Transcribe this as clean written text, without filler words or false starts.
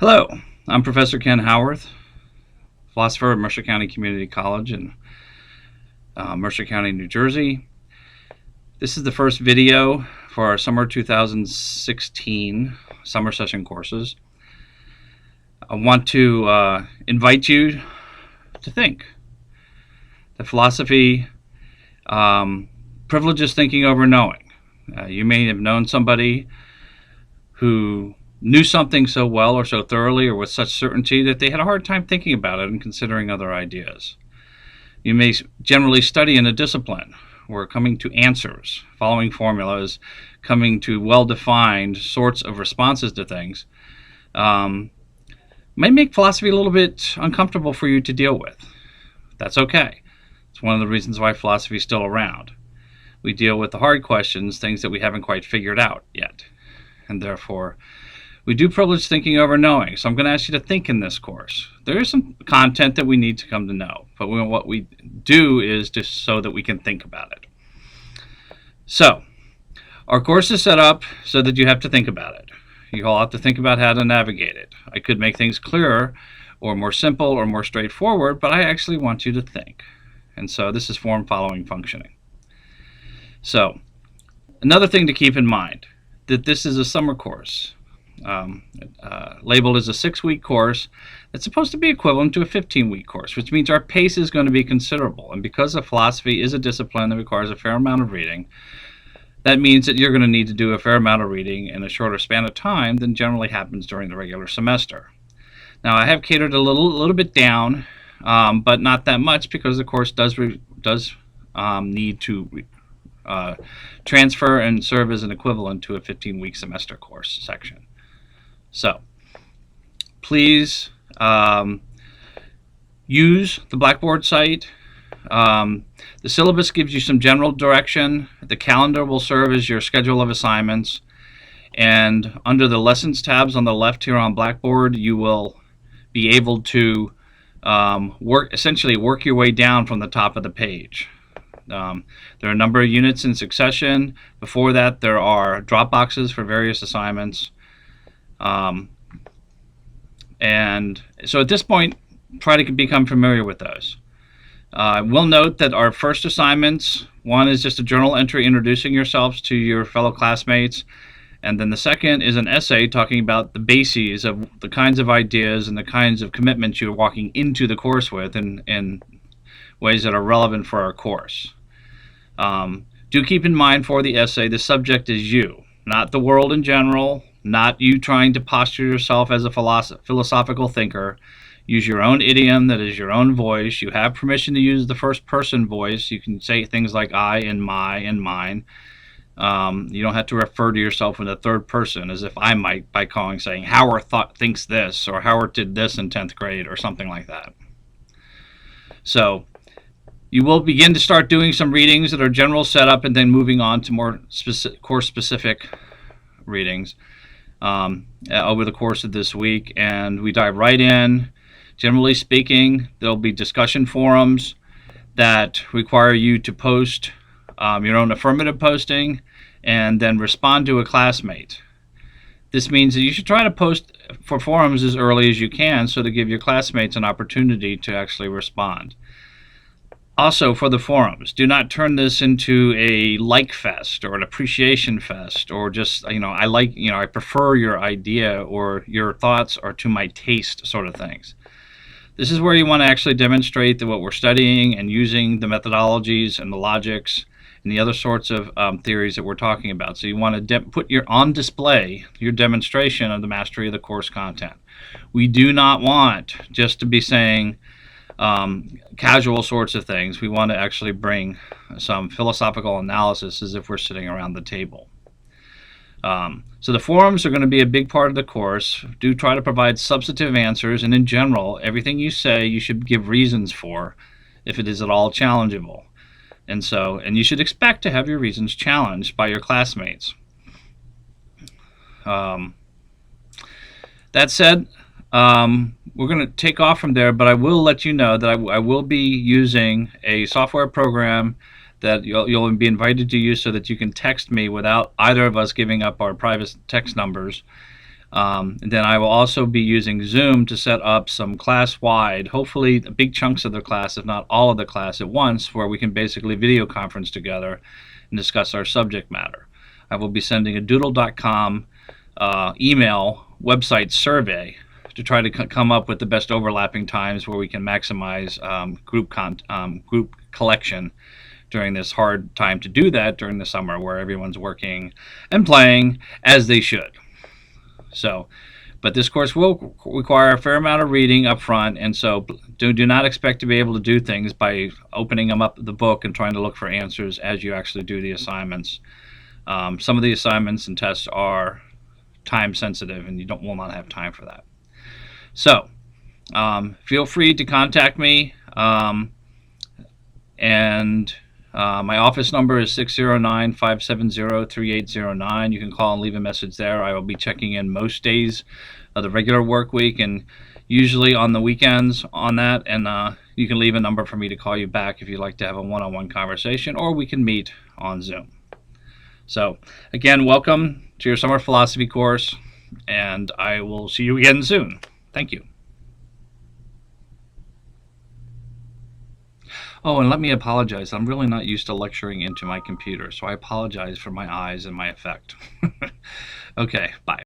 Hello, I'm Professor Ken Howarth, philosopher at Mercer County Community College in Mercer County, New Jersey. This is the first video for our summer 2016 summer session courses. I want to invite you to think. The philosophy privileges thinking over knowing. You may have known somebody who knew something so well or so thoroughly or with such certainty that they had a hard time thinking about it and considering other ideas. You may generally study in a discipline where coming to answers, following formulas, coming to well-defined sorts of responses to things might make philosophy a little bit uncomfortable for you to deal with. That's okay. It's one of the reasons why philosophy is still around. We deal with the hard questions, things that we haven't quite figured out yet, and therefore we do privilege thinking over knowing. So I'm going to ask you to think in this course. There is some content that we need to come to know, but what we do is just so that we can think about it. So our course is set up so that you have to think about it. You all have to think about how to navigate it. I could make things clearer or more simple or more straightforward, but I actually want you to think. And so this is form following functioning. So another thing to keep in mind, that this is a summer course. Labeled as a 6-week course that's supposed to be equivalent to a 15-week course, which means our pace is going to be considerable. And because philosophy is a discipline that requires a fair amount of reading, that means that you're going to need to do a fair amount of reading in a shorter span of time than generally happens during the regular semester. Now, I have catered a little bit down, but not that much, because the course does need to transfer and serve as an equivalent to a 15-week semester course section. So please use the Blackboard site. The syllabus gives you some general direction. The calendar will serve as your schedule of assignments. And under the lessons tabs on the left here on Blackboard, you will be able to essentially work your way down from the top of the page. There are a number of units in succession. Before that, there are drop boxes for various assignments. And so at this point, try to become familiar with those. We'll note that our first assignments, one is just a journal entry introducing yourselves to your fellow classmates, and then the second is an essay talking about the bases of the kinds of ideas and the kinds of commitments you're walking into the course with in ways that are relevant for our course. Do keep in mind for the essay, the subject is you, not the world in general, not you trying to posture yourself as a philosophical thinker. Use your own idiom that is your own voice. You have permission to use the first person voice. You can say things like I and my and mine. You don't have to refer to yourself in the third person as if I might by saying Howard thinks this, or Howard did this in 10th grade, or something like that. So you will begin to start doing some readings that are general setup and then moving on to more course-specific readings over the course of this week, and we dive right in. Generally speaking, there'll be discussion forums that require you to post your own affirmative posting and then respond to a classmate. This means that you should try to post for forums as early as you can so to give your classmates an opportunity to actually respond. Also, for the forums, do not turn this into a like fest or an appreciation fest, or just, I prefer your idea, or your thoughts are to my taste sort of things. This is where you want to actually demonstrate that what we're studying and using the methodologies and the logics and the other sorts of theories that we're talking about. So you want to put on display your demonstration of the mastery of the course content. We do not want just to be saying casual sorts of things. We want to actually bring some philosophical analysis as if we're sitting around the table. So the forums are going to be a big part of the course. Do try to provide substantive answers, and in general, everything you say you should give reasons for if it is at all challengeable. And you should expect to have your reasons challenged by your classmates. That said, we're going to take off from there, but I will let you know that I will be using a software program that you'll be invited to use so that you can text me without either of us giving up our private text numbers And then I will also be using Zoom to set up some class-wide, hopefully big chunks of the class, if not all of the class at once, where we can basically video conference together and discuss our subject matter. I will be sending a doodle.com email website survey to try to come up with the best overlapping times where we can maximize group collection during this hard time to do that during the summer where everyone's working and playing as they should. So, but this course will require a fair amount of reading up front, and so do not expect to be able to do things by opening them up the book and trying to look for answers as you actually do the assignments. Some of the assignments and tests are time sensitive, and you will not have time for that. So, feel free to contact me, and my office number is 609-570-3809. You can call and leave a message there. I will be checking in most days of the regular work week and usually on the weekends on that. And you can leave a number for me to call you back if you'd like to have a one-on-one conversation, or we can meet on Zoom. So, again, welcome to your summer philosophy course, and I will see you again soon. Thank you. Oh, and let me apologize. I'm really not used to lecturing into my computer, so I apologize for my eyes and my effect. Okay, bye.